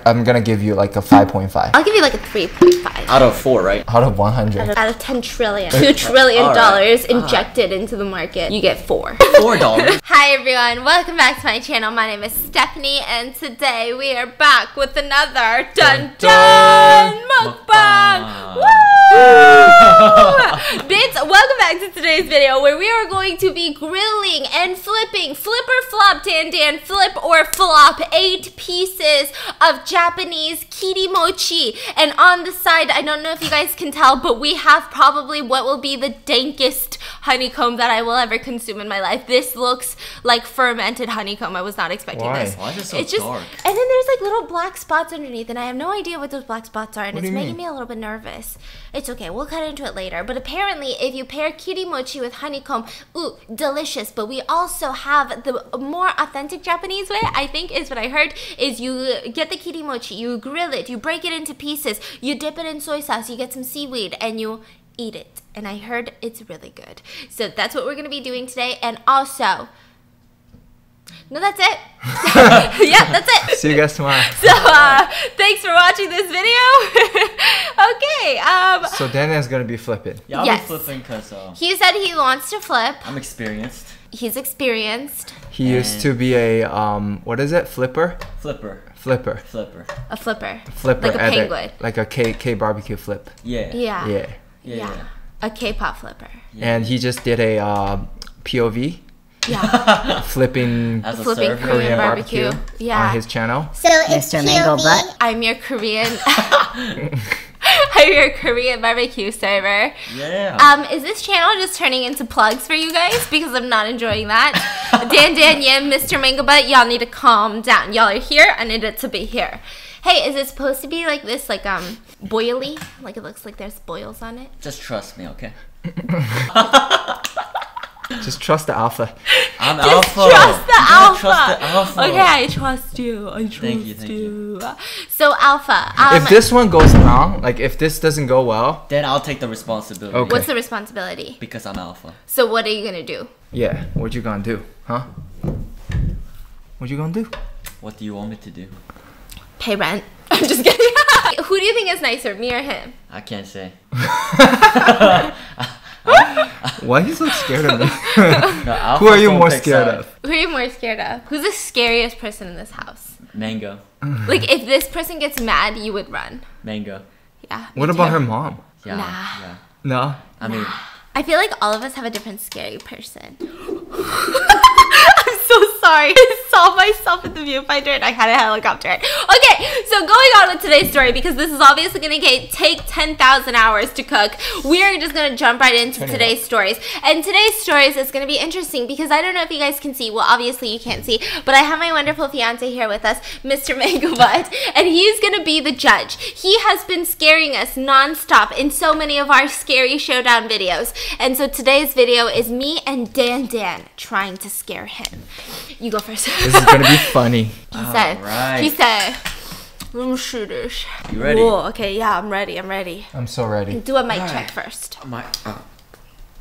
I'm gonna give you like a 5.5. I'll give you like a 3.5. Out of 4, right? Out of 100. Out of 10 trillion. $2 trillion injected into the market. You get $4. $4. Hi everyone, welcome back to my channel. My name is Stephanie and today we are back with another Dun Dun Mukbang. Woo! Welcome back to today's video where we are going to be grilling and flipping, flip or flop, Dan, flip or flop 8 pieces of Japanese Kiri Mochi. And on the side, I don't know if you guys can tell, but we have probably what will be the dankest honeycomb that I will ever consume in my life. This looks like fermented honeycomb. I was not expecting this. Why is it so dark? And then there's like little black spots underneath and I have no idea what those black spots are and it's making me a little bit nervous. It's okay, we'll cut into it later. But apparently if you pair Kiri Mochi with honeycomb, ooh, delicious. But we also have the more authentic Japanese way, I think is what I heard, is you get the Kiri Mochi, you grill it, you break it into pieces, you dip it in soy sauce, you get some seaweed and you eat it. And I heard it's really good. So that's what we're gonna be doing today. And also, no, that's it. Yeah, that's it. See you guys tomorrow. So, thanks for watching this video. Okay. So Daniel's gonna be flipping. Yeah, I'll be flipping because he said he wants to flip. I'm experienced. He's experienced. He used to be a what is it? Flipper. A flipper. Like a penguin. Like a K barbecue flip. Yeah. A K-pop flipper. Yeah. And he just did a POV. Yeah. flipping Korean barbecue. Yeah. On his channel. So it's Mr. Mango Butt. I'm your Korean. I'm your Korean barbecue server. Yeah. Is this channel just turning into plugs for you guys? Because I'm not enjoying that. Dan, Mr. Mango Butt, y'all need to calm down. Y'all are here. I need it to be here. Hey, is it supposed to be like this, like boily? Like it looks like there's boils on it? Just trust me, okay? Just trust the alpha. I'm Just alpha. Trust the alpha. Trust the alpha. Okay, I trust you. Thank you. So alpha. If this one goes wrong, like if this doesn't go well, then I'll take the responsibility. Okay. What's the responsibility? Because I'm alpha. So what are you gonna do? yeah, what you gonna do, huh? What you gonna do? What do you want me to do? Pay rent. I'm just kidding. Who do you think is nicer, me or him? I can't say. Why are you so scared of me? No, Who are you more scared of? Who are you more scared of? Who's the scariest person in this house? Mango. Like if this person gets mad, you would run. Mango. Yeah. What about her mom? Yeah. Nah. Yeah. No? I mean, I feel like all of us have a different scary person. I'm so sorry. I saw myself in the viewfinder and I had a helicopter. Okay, so going on with today's story, because this is obviously going to take 10,000 hours to cook, we are just going to jump right into today's stories. And today's stories is going to be interesting because I don't know if you guys can see. Well, obviously you can't see, but I have my wonderful fiance here with us, Mr. Mango Butt, and he's going to be the judge. He has been scaring us non-stop in so many of our scary showdown videos. And so today's video is me and Dan trying to scare him. You go first. This is gonna be funny. He said, let me shoot this. You ready? Whoa, okay, yeah, I'm ready. I'm so ready. Do a mic check first.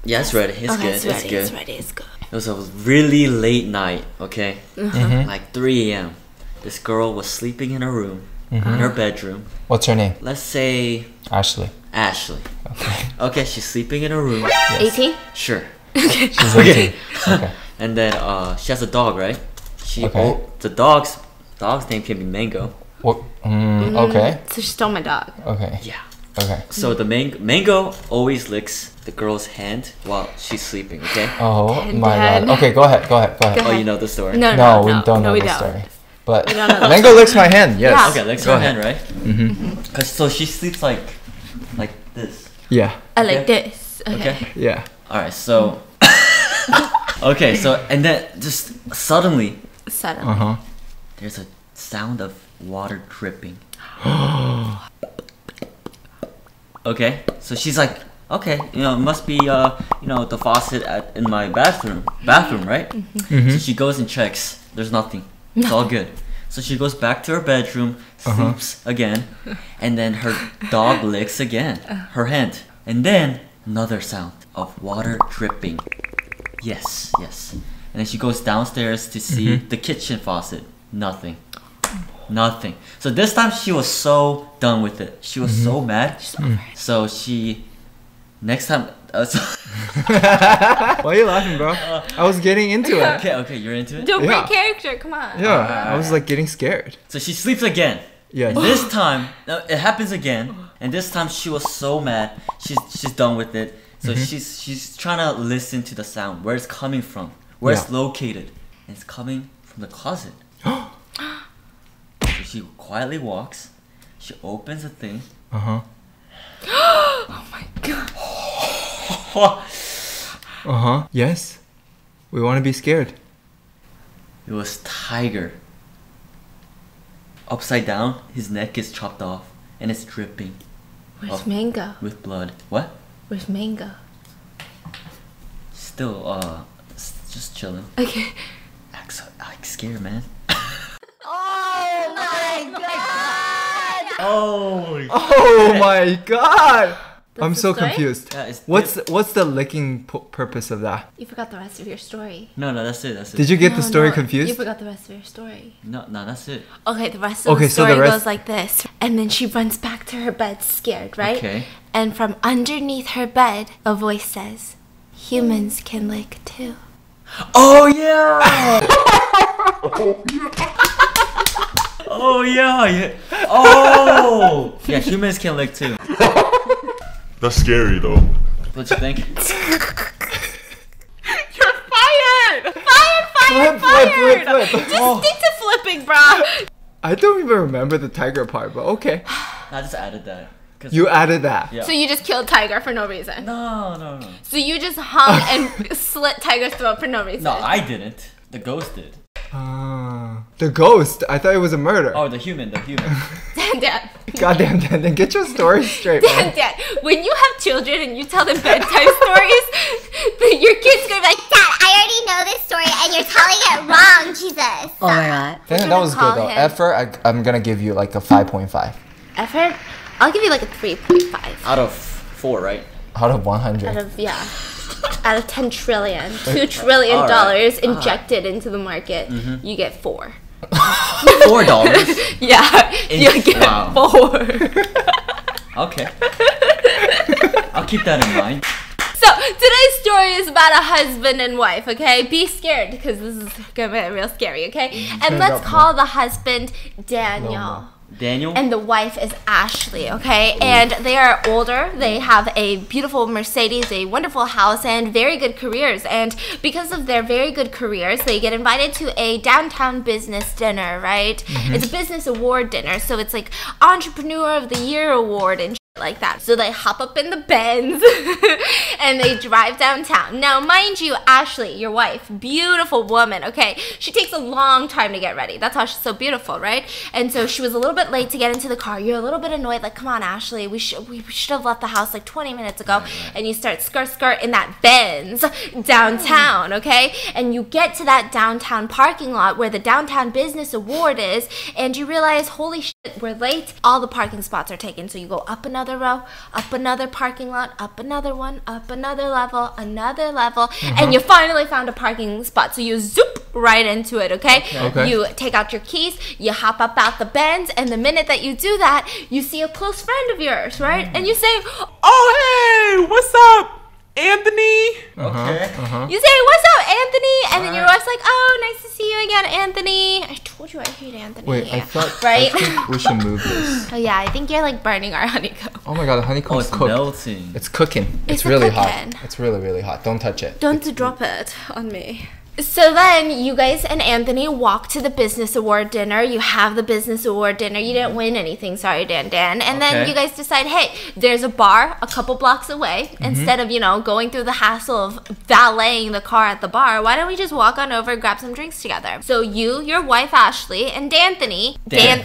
yeah, it's ready. It's good. It's good. It was a really late night, okay? Like 3 a.m. This girl was sleeping in her room, in her bedroom. What's her name? Let's say Ashley. Okay. Okay, she's sleeping in her room. Yes. 18? Sure. She's 18. Okay. And then she has a dog, right? The dog's name can be Mango. What? Okay. So she stole my dog. Okay. Yeah. Okay. So the Mango always licks the girl's hand while she's sleeping, okay? Oh my god. Okay, go ahead. Oh, you know the story? No, we don't know the story. But we don't know Mango licks my hand, yes. Yeah. Okay, licks her hand, right? So she sleeps like this. Yeah. Like this. Okay? Yeah. Alright, so... okay, so, and then just suddenly, there's a sound of water dripping. Okay, so she's like, okay, it must be, the faucet in my bathroom, right? So she goes and checks. There's nothing. It's all good. So she goes back to her bedroom, sleeps again, and then her dog licks again, her hand. And then another sound of water dripping. Yes. And then she goes downstairs to see the kitchen faucet. Nothing. Nothing. So this time she was so done with it. She was so mad. So she next time. Why are you laughing, bro? I was getting into it. Okay, you're into it. Don't Yeah. break character. Come on. Yeah, I was like getting scared. So she sleeps again. Yeah. And this time, it happens again. And this time she was so mad. She's done with it. So she's trying to listen to the sound, where it's coming from, where it's located, and it's coming from the closet. So she quietly walks. She opens the thing. Uh-huh. Oh my god. Uh-huh. Yes. We want to be scared. It was Tiger. Upside down, his neck is chopped off, and it's dripping Where's Mango? with blood. What? Where's Mango? Still, just chilling. Okay. Act scared, man. Oh my god. Oh my god! I'm the so story? confused. Yeah, it's What's the licking purpose of that? You forgot the rest of your story. No, that's it. Did you get the No, story no, confused? You forgot the rest of your story. No, that's it. Okay, the rest of Okay, the so story the rest- goes like this. And then she runs back to her bed scared, right? Okay. And from underneath her bed, a voice says, "Humans can lick too." Oh yeah! Oh yeah! Oh! Yeah, humans can lick too. That's scary though. What you think? You're fired! Fired! Flip. Just stick to flipping, bro. I don't even remember the tiger part, but okay. I just added that. 'Cause- You added that. Yeah. So you just killed Tiger for no reason. No. So you just hung and slit Tiger's throat for no reason. No, I didn't. The ghost did. The ghost. I thought it was a murder. Oh, the human. Dad. Goddamn, then get your story straight, man. Dad, when you have children and you tell them bedtime stories, your kid's gonna be like, Dad, I already know this story and you're telling it wrong, Jesus. Oh my god. That gonna was call good though. him? Effort, I'm gonna give you like a 5.5 effort? I'll give you like a 3.5. Out of 4, right? out of 100. Out of 10 trillion, $2 trillion Alright. injected into the market, you get 4. $4. Yeah, you get Wow. 4. Okay. I'll keep that in mind. So today's story is about a husband and wife, okay? Be scared because this is gonna be real scary, okay? And let's call the husband Daniel. Daniel? And the wife is Ashley, okay? And they are older. They have a beautiful Mercedes, a wonderful house, and very good careers. And because of their very good careers, they get invited to a downtown business dinner, right? It's a business award dinner, so it's like Entrepreneur of the Year award and like that. So they hop up in the Benz and they drive downtown. Now, mind you, Ashley, your wife, beautiful woman, okay? She takes a long time to get ready. That's how she's so beautiful, right? And so she was a little bit late to get into the car. You're a little bit annoyed, like, come on, Ashley, we should have left the house like 20 minutes ago. And you start skirt in that Benz downtown, okay? And you get to that downtown parking lot where the downtown business award is, and you realize, holy shit, we're late. All the parking spots are taken. So you go up another row, up another parking lot, up another one, up another level, and you finally found a parking spot. So you zoop right into it, okay? Okay. You take out your keys, you hop up out the Benz, and the minute that you do that, you see a close friend of yours, right? And you say, Oh, hey, what's up, Anthony? Okay. you say, what's up, Anthony? And then your wife's like, oh, nice to see you again, Anthony. I told you I hate Anthony. Wait, I thought Right? I think we should move this. Oh yeah, I think you're like burning our honeycomb. Oh my god, the Oh, honeycomb's it's cooked. melting. It's cooking. It's really a hot. cooking. It's really hot. Don't touch it. Don't drop it on me. So then you guys and Anthony walk to the business award dinner. You have the business award dinner. You didn't win anything, sorry, Dan. And then Okay. you guys decide, hey, there's a bar a couple blocks away. Instead of, going through the hassle of valeting the car at the bar, why don't we just walk on over and grab some drinks together? So you, your wife Ashley, and D'Anthony and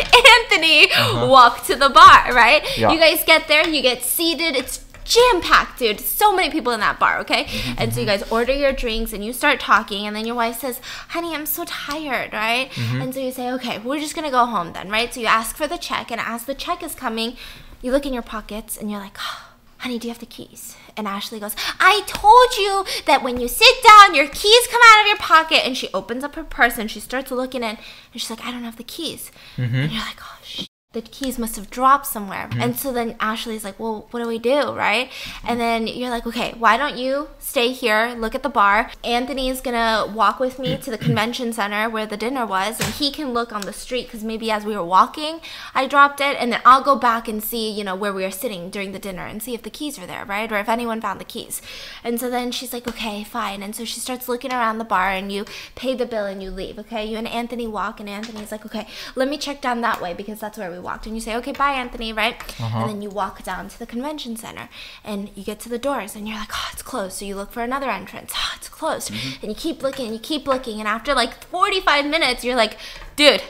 Anthony walk to the bar, right? Yeah. You guys get there, you get seated. It's jam-packed, dude. So many people in that bar, okay? And so you guys order your drinks and you start talking, and then your wife says, honey, I'm so tired, right? And so you say, okay, we're just gonna go home then, right? So you ask for the check, and as the check is coming, you look in your pockets and you're like, oh, honey, do you have the keys? And Ashley goes, I told you that when you sit down, your keys come out of your pocket. And she opens up her purse and she starts looking in. And she's like, I don't have the keys. And you're like, oh, shit. The keys must have dropped somewhere. And so then Ashley's like, well, what do we do, right? And then you're like, okay, why don't you stay here, look at the bar. Anthony's gonna walk with me to the convention center where the dinner was, and he can look on the street because maybe as we were walking, I dropped it, and then I'll go back and see, you know, where we were sitting during the dinner and see if the keys were there, right? Or if anyone found the keys. And so then she's like, okay, fine. And so she starts looking around the bar, and you pay the bill and you leave, okay? You and Anthony walk, and Anthony's like, okay, let me check down that way because that's where we walked. And you say, okay, bye, Anthony, right? And then you walk down to the convention center, and you get to the doors, and you're like, oh, it's closed. So you look for another entrance. Oh, it's closed. And you keep looking, and you keep looking, and after like 45 minutes, you're like, dude,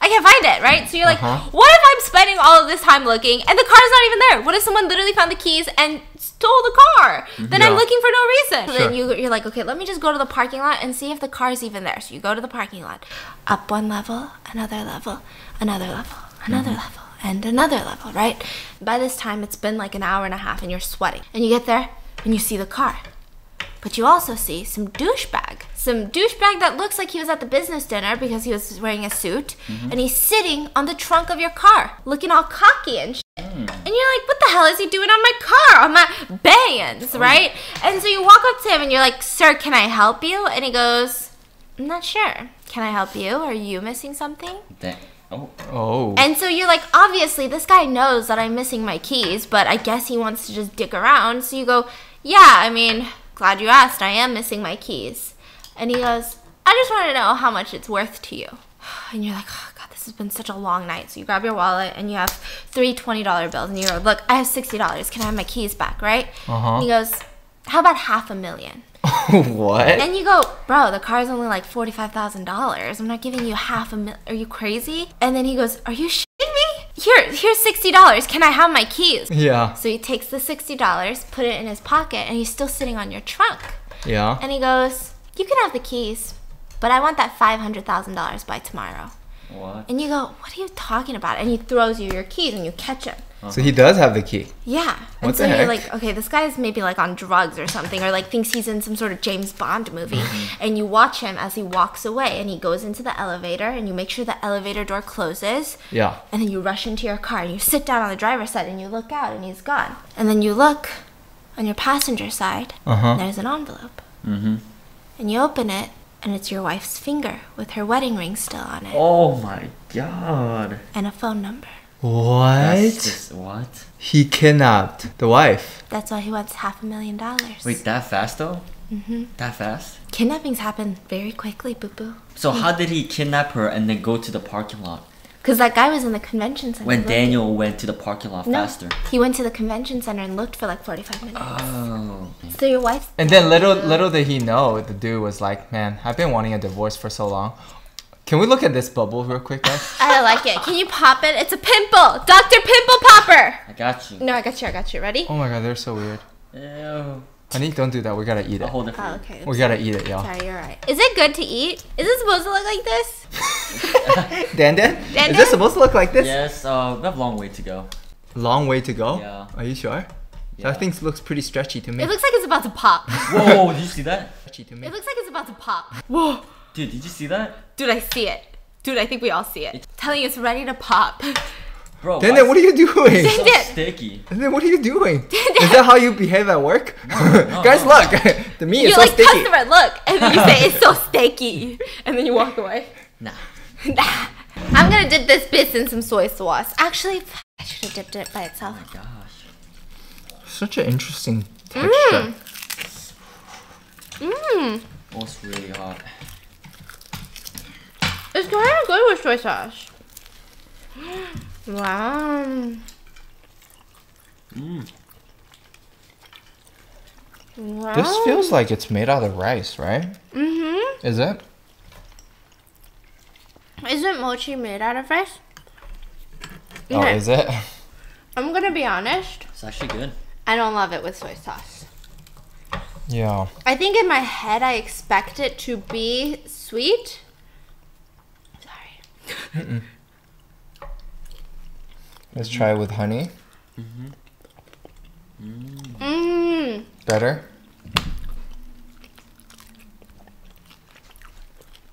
I can't find it, right? So you're like, what if I'm spending all of this time looking, and the car's not even there? What if someone literally found the keys and stole the car? Then I'm looking for no reason. So then you're like, okay, let me just go to the parking lot and see if the car's even there. So you go to the parking lot. Up one level, another level, another level, another level, and another level, right? By this time, it's been like an hour and a half, and you're sweating. And you get there, and you see the car. But you also see some douchebag that looks like he was at the business dinner because he was wearing a suit, and he's sitting on the trunk of your car, looking all cocky and shit. And you're like, what the hell is he doing on my car, on my bands, right? And so you walk up to him, and you're like, sir, can I help you? And he goes, I'm not sure. Can I help you? Are you missing something? Oh. And so you're like, obviously, this guy knows that I'm missing my keys, but I guess he wants to just dick around. So you go, yeah, I mean, glad you asked. I am missing my keys. And he goes, I just want to know how much it's worth to you. And you're like, oh, God, this has been such a long night. So you grab your wallet, and you have three $20 bills. And you go, look, I have $60. Can I have my keys back, right? And he goes, how about $500,000? What? And you go, bro, the car's only like $45,000. I'm not giving you $500,000. Are you crazy? And then he goes, are you shitting me? Here's $60. Can I have my keys? Yeah. So he takes the $60, put it in his pocket, and he's still sitting on your trunk. Yeah. And he goes, you can have the keys, but I want that $500,000 by tomorrow. What? And you go, what are you talking about? And he throws you your keys, and you catch him. So he does have the key. Yeah. What and so the heck? you're like, okay, this guy's maybe like on drugs or something, or like thinks he's in some sort of James Bond movie. And you watch him as he walks away, and he goes into the elevator, and you make sure the elevator door closes. Yeah. And then you rush into your car, and you sit down on the driver's side, and you look out, and he's gone. And then you look on your passenger side, and there's an envelope. And you open it, and it's your wife's finger with her wedding ring still on it. Oh my god. And a phone number. What? What? He kidnapped the wife. That's why he wants $500,000. Wait, that fast though? That fast? Kidnappings happen very quickly, boo-boo. So how did he kidnap her and then go to the parking lot? Because that guy was in the convention center. When looking. Daniel went to the parking lot faster. He went to the convention center and looked for like 45 minutes. Oh. So your wife... And then little did he know, the dude was like, man, I've been wanting a divorce for so long. Can we look at this bubble real quick, guys? I like it. Can you pop it? It's a pimple. Dr. Pimple Popper. I got you. No, I got you. Ready? Oh my god, they're so weird. Ew. Honey, don't do that. We gotta eat I'll it. hold it for Oh, you. okay. We gotta eat it, y'all. Sorry, you're right. Is it good to eat? Is it supposed to look like this? Dan? Is this supposed to look like this? Yes, we have a long way to go. Long way to go? Yeah. Are you sure? Yeah. That thing looks pretty stretchy to me. It looks like it's about to pop. Whoa, did you see that? Stretchy to me. It looks like it's about to pop. Whoa. Dude, did you see that? Dude, I see it. Dude, I think we all see it. Telling you it's ready to pop. Bro, Dan, what are you doing? it's so Dan. sticky. Dan, what are you doing? Is that how you behave at work? No, Guys, no. look. The meat is You're so like, sticky. customer, look. And then you say, it's so sticky. And then you walk away. Nah. Nah. I'm gonna dip this bits in some soy sauce. Actually, I should have dipped it by itself. Gosh. Such an interesting texture. Mmm. Oh, it's really hot. It's kind of good with soy sauce. Wow. Wow. This feels like it's made out of rice, right? Mm-hmm. Is it? Isn't mochi made out of rice? Oh, Okay. is it? I'm gonna be honest. It's actually good. I don't love it with soy sauce. Yeah. I think in my head I expect it to be sweet. Sorry. Let's try it with honey. Mmm. Better?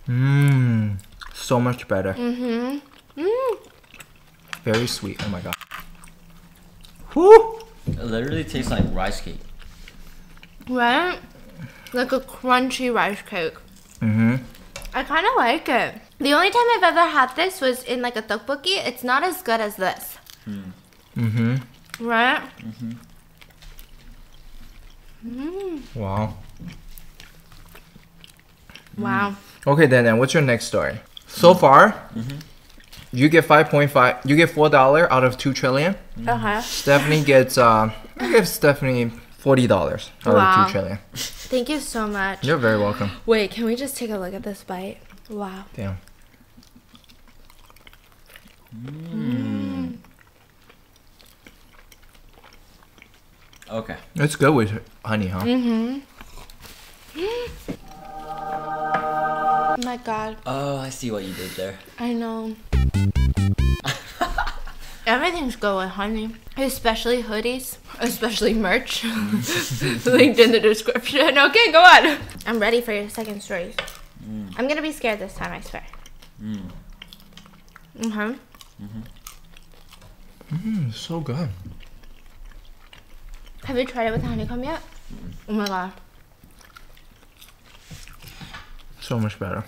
Mmm. So much better. Mm-hmm. Mm. Very sweet. Oh my god. Woo! It literally tastes like rice cake. Right? Like a crunchy rice cake. Mm-hmm. I kind of like it. The only time I've ever had this was in like a tteokbokki. It's not as good as this. Mm-hmm. Right? Wow. Wow. Okay, then what's your next story? So far, you get 5.5. You get $4 out of 2 trillion. Okay. Stephanie gets I give Stephanie $40 out Wow. of 2 trillion. Thank you so much. You're very welcome. Wait, can we just take a look at this bite? Wow. Damn. Okay. It's good with honey, huh? Mm-hmm. Oh my god. Oh, I see what you did there. I know. Everything's good with honey. Especially hoodies. Especially merch. Linked in the description. Okay, go on. I'm ready for your second story. I'm gonna be scared this time, I swear. So good. Have you tried it with the honeycomb yet? Oh my god. So much better.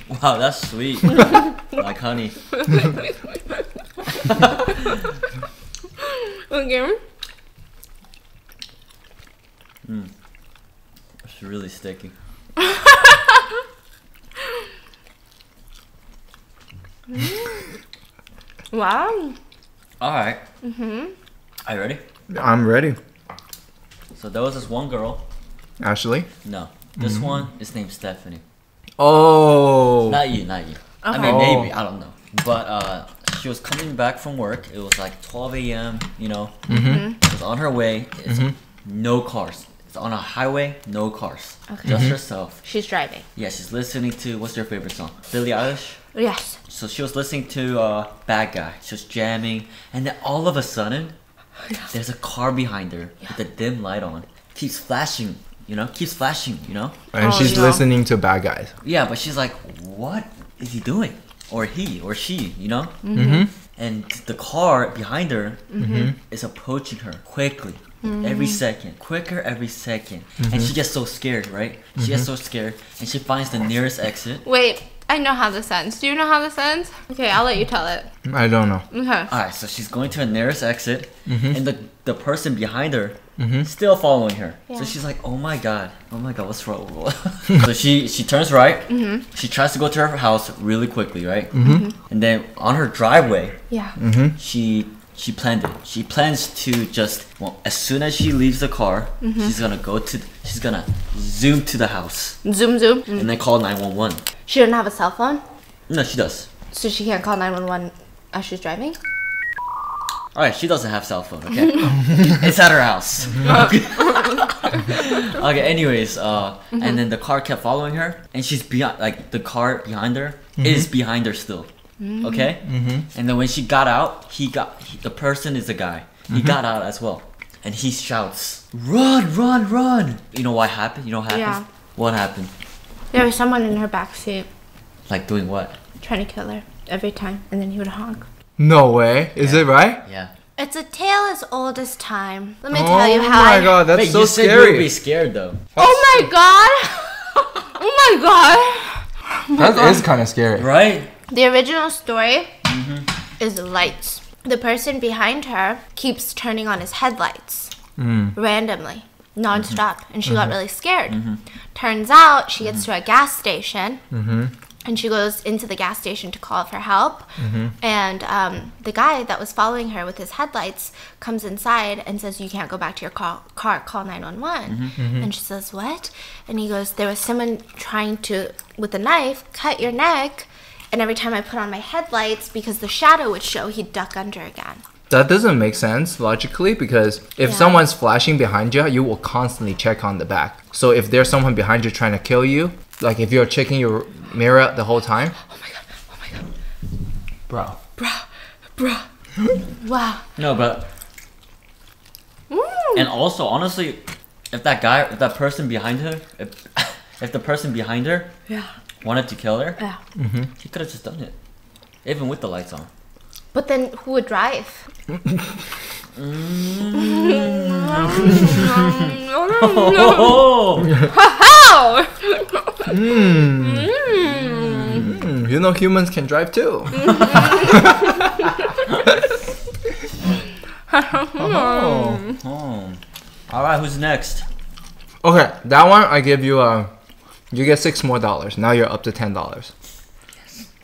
Wow, that's sweet. Like honey. Okay. It's really sticky. Wow. Alright. Are you ready? I'm ready. So there was this one girl. Ashley? No. This one is named Stephanie. Oh. Not you, not you. I mean, maybe. I don't know. But she was coming back from work. It was like 12 a.m., you know. It was on her way. It's no cars. It's on a highway, no cars. Okay. Just herself. She's driving. Yeah, she's listening to, what's your favorite song? Billie Eilish? Yes. So she was listening to Bad Guy. She was jamming. And then all of a sudden, there's a car behind her with a dim light on. Keeps flashing, you know? Keeps flashing, you know? And she's listening to Bad Guys. Yeah, but she's like, what is he doing? Or he, or she, you know? And the car behind her is approaching her quickly. Every second. Quicker every second. And she gets so scared, right? She gets so scared. And she finds the nearest exit. Wait, I know how this ends. Do you know how this ends? Okay, I'll let you tell it. I don't know. Okay. Alright, so she's going to the nearest exit. And the person behind her still following her. Yeah. So she's like, oh my god, what's wrong? So she turns right. She tries to go to her house really quickly, right? And then on her driveway, Yeah. she planned it. She plans to just, well, as soon as she leaves the car, she's gonna zoom to the house Zoom, zoom. and then call 911. She doesn't have a cell phone, No, she does. so she can't call 911 as she's driving? Alright, she doesn't have cell phone, okay? It's at her house. Okay, anyways, and then the car kept following her, and she's beyond, like, the car behind her is behind her still. Okay? And then when she got out, the person is a guy. He got out as well. And he shouts, run, run, run! You know what happened? You know what happened? Yeah. What happened? There was someone in her backseat Like doing what? trying to kill her every time, and then he would honk. No way. Is it right? Yeah. It's a tale as old as time. Let me tell you how Oh my god, that's Wait, so you said you scary. would be scared though. Oh my god! Oh my god! That is kind of scary. Right? The original story is lights. The person behind her keeps turning on his headlights randomly, non-stop, and she got really scared. Turns out she gets to a gas station and she goes into the gas station to call for help, and the guy that was following her with his headlights comes inside and says, you can't go back to your car, call 911. And she says, what? And he goes, there was someone trying to, with a knife, cut your neck, and every time I put on my headlights, because the shadow would show, he'd duck under again. That doesn't make sense logically, because if someone's flashing behind you, you will constantly check on the back. So if there's someone behind you trying to kill you, like if you're checking your mirror the whole time. Oh my god, oh my god. Bro. Bruh. Wow. No, but and also honestly, if that person behind her, if the person behind her Yeah. wanted to kill her, Yeah. he could have just done it, even with the lights on. But then who would drive? Oh, How? You know humans can drive too. oh. All right, who's next? Okay, that one I give you you get $6 more. Now you're up to $10.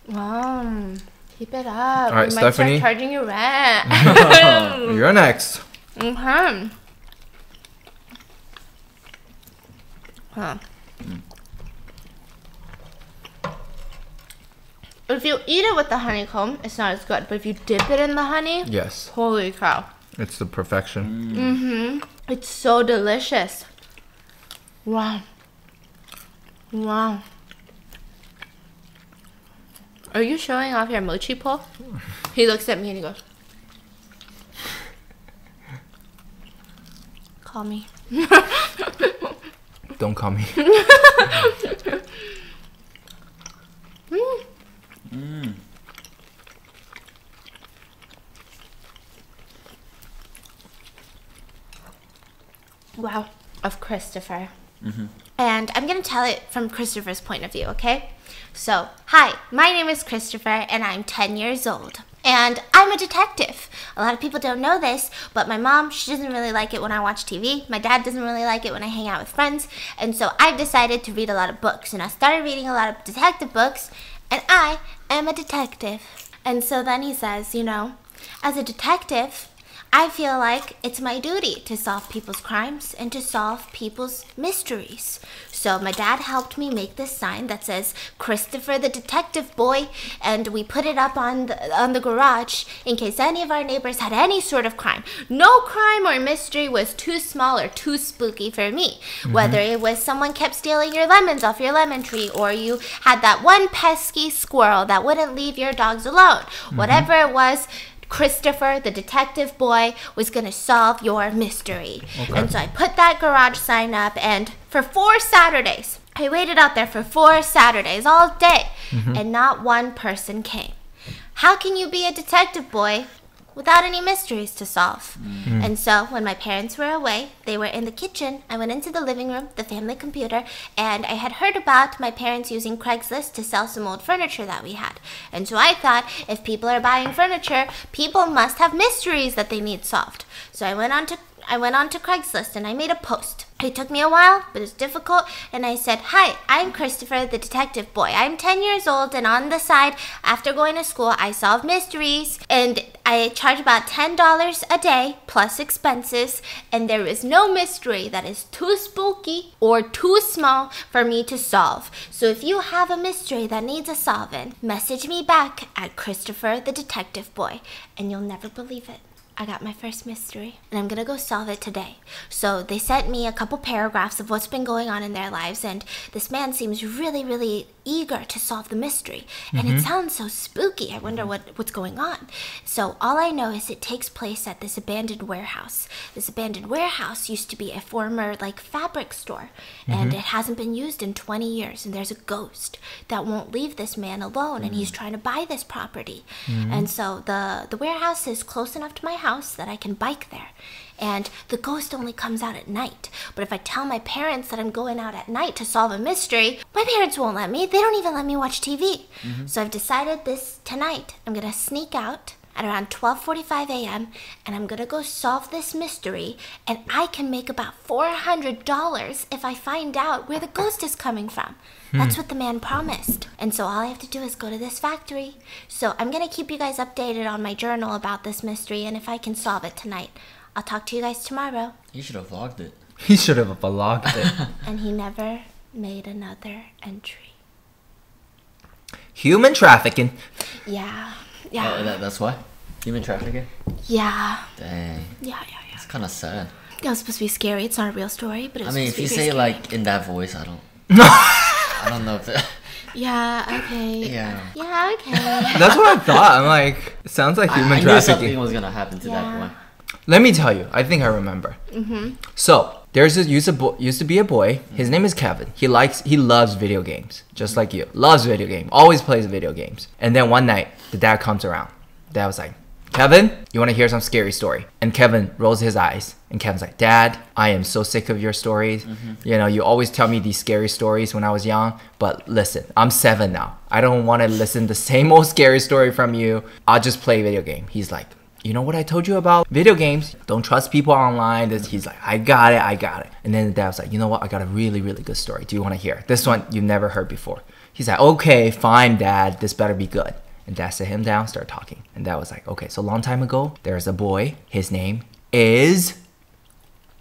Wow. Keep it up. All right, we might Stephanie. start charging you rent. You're next. Okay. Huh. If you eat it with the honeycomb, it's not as good. But if you dip it in the honey, Yes, holy cow. it's the perfection. Mm-hmm. It's so delicious. Wow. Wow. Are you showing off your mochi pull? He looks at me and he goes, call me. Don't call me. Wow, of Christopher. And I'm going to tell it from Christopher's point of view, okay? So, hi, my name is Christopher and I'm 10 years old. And I'm a detective. A lot of people don't know this, but my mom, she doesn't really like it when I watch TV. My dad doesn't really like it when I hang out with friends. And so I've decided to read a lot of books. And I started reading a lot of detective books, and I am a detective. And so then he says, you know, as a detective, I feel like it's my duty to solve people's crimes and to solve people's mysteries. So my dad helped me make this sign that says Christopher the Detective Boy, and we put it up on the garage in case any of our neighbors had any sort of crime. No crime or mystery was too small or too spooky for me. Whether it was someone kept stealing your lemons off your lemon tree, or you had that one pesky squirrel that wouldn't leave your dogs alone. Whatever it was, Christopher, the detective boy, was going to solve your mystery. Okay. And so I put that garage sign up, and for 4 Saturdays, I waited out there for 4 Saturdays all day, and not one person came. How can you be a detective boy without any mysteries to solve? And so when my parents were away, they were in the kitchen. I went into the living room, the family computer, and I had heard about my parents using Craigslist to sell some old furniture that we had. And so I thought, if people are buying furniture, people must have mysteries that they need solved. So I went on to Craigslist and I made a post. It took me a while, but it's difficult, and I said, hi, I'm Christopher the Detective Boy. I'm 10 years old, and on the side, after going to school, I solve mysteries, and I charge about $10 a day, plus expenses, and there is no mystery that is too spooky or too small for me to solve. So if you have a mystery that needs a solving, message me back at Christopher the Detective Boy, and you'll never believe it. I got my first mystery, and I'm gonna go solve it today. So they sent me a couple paragraphs of what's been going on in their lives, and this man seems really, really eager to solve the mystery. And it sounds so spooky. I wonder what's going on. So all I know is it takes place at this abandoned warehouse. This abandoned warehouse used to be a former fabric store, and it hasn't been used in 20 years, and there's a ghost that won't leave this man alone, and he's trying to buy this property. And so the warehouse is close enough to my house that I can bike there. And the ghost only comes out at night. But if I tell my parents that I'm going out at night to solve a mystery, my parents won't let me. They don't even let me watch TV. So I've decided tonight, I'm going to sneak out at around 12:45 a.m. and I'm going to go solve this mystery, and I can make about $400 if I find out where the ghost is coming from. That's what the man promised. And so all I have to do is go to this factory. So I'm going to keep you guys updated on my journal about this mystery, and if I can solve it tonight, I'll talk to you guys tomorrow. You should have vlogged it. He should have vlogged it. And he never made another entry. Human trafficking. Yeah. Oh, Yeah. that's why? Human trafficking? Yeah. Dang. Yeah. It's kind of sad. That was supposed to be scary. It's not a real story, but it was I mean, supposed if to you be say very like in that voice, I don't know if that... Yeah, okay. Yeah. Yeah, okay. That's what I thought. I'm like, it sounds like human I knew trafficking. something was gonna happen to that boy. Let me tell you. I think I remember. So there's used to be a boy. His name is Kevin. He loves video games, just like you. Loves video game. Always plays video games. And then one night, the dad comes around. Dad was like, Kevin, you want to hear some scary story? And Kevin rolls his eyes. And Kevin's like, Dad, I am so sick of your stories. You know, you always tell me these scary stories when I was young. But listen, I'm 7 now. I don't want to listen to the same old scary story from you. I'll just play a video game. He's like, you know what I told you about video games? Don't trust people online. He's like, I got it. And then the dad was like, you know what? I got a really, really good story. Do you want to hear it? This one you've never heard before. He's like, okay, fine, Dad. This better be good. And Dad sat him down, started talking. And Dad was like, okay, so a long time ago, there's a boy. His name is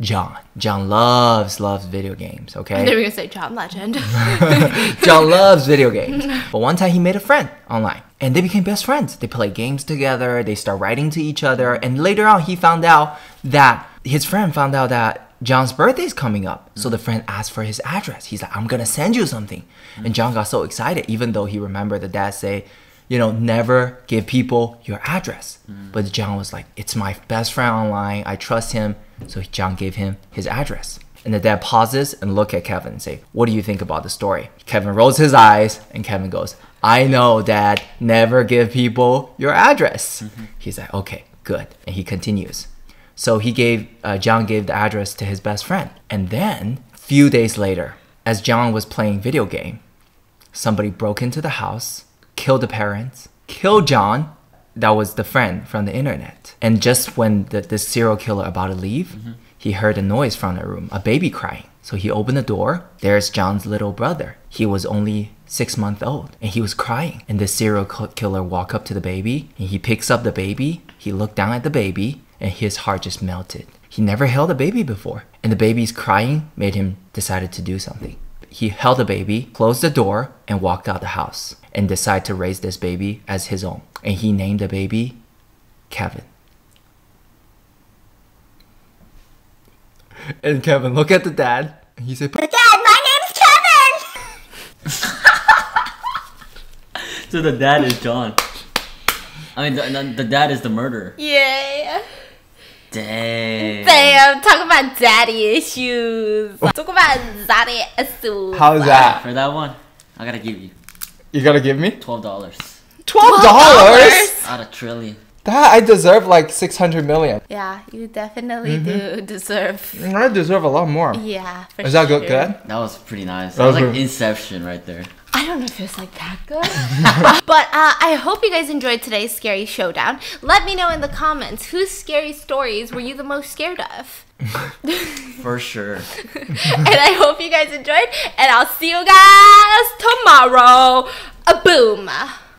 John. John loves video games, okay? They were gonna say John Legend. John loves video games. But one time he made a friend online. And they became best friends. They play games together. They start writing to each other. And later on, his friend found out that John's birthday is coming up. So the friend asked for his address. He's like, I'm gonna send you something. And John got so excited, even though he remembered the dad say, you know, never give people your address. But John was like, it's my best friend online. I trust him. So John gave him his address. And the dad pauses and look at Kevin and say, what do you think about the story? Kevin rolls his eyes and Kevin goes, I know, Dad, never give people your address. He's like, okay, good. And he continues. So John gave the address to his best friend. And then a few days later, as John was playing video game, somebody broke into the house, killed the parents, killed John. That was the friend from the internet. And just when the serial killer about to leave, he heard a noise from the room, a baby crying. So he opened the door. There's John's little brother. He was only 6 months old and he was crying. And the serial killer walked up to the baby and he picks up the baby. He looked down at the baby and his heart just melted. He never held a baby before. And the baby's crying made him decided to do something. He held the baby, closed the door, and walked out the house and decided to raise this baby as his own. And he named the baby Kevin. And Kevin looked at the dad and he said, Dad, my name's Kevin! So the dad is John. I mean, the dad is the murderer. Yeah. Dang. Damn, talk about daddy issues. Talk about daddy issues. how's that? For that one, I gotta give you You gotta give me $12. $12? Out of trillion. That I deserve like 600 million. Yeah, you definitely do deserve. I deserve a lot more. Yeah, for Is that sure. good? That was pretty nice. That That was was like good. Inception right there. I don't know if it's like that good. But I hope you guys enjoyed today's scary showdown. Let me know in the comments whose scary stories were you the most scared of. For sure. And I hope you guys enjoyed. And I'll see you guys tomorrow. A boom.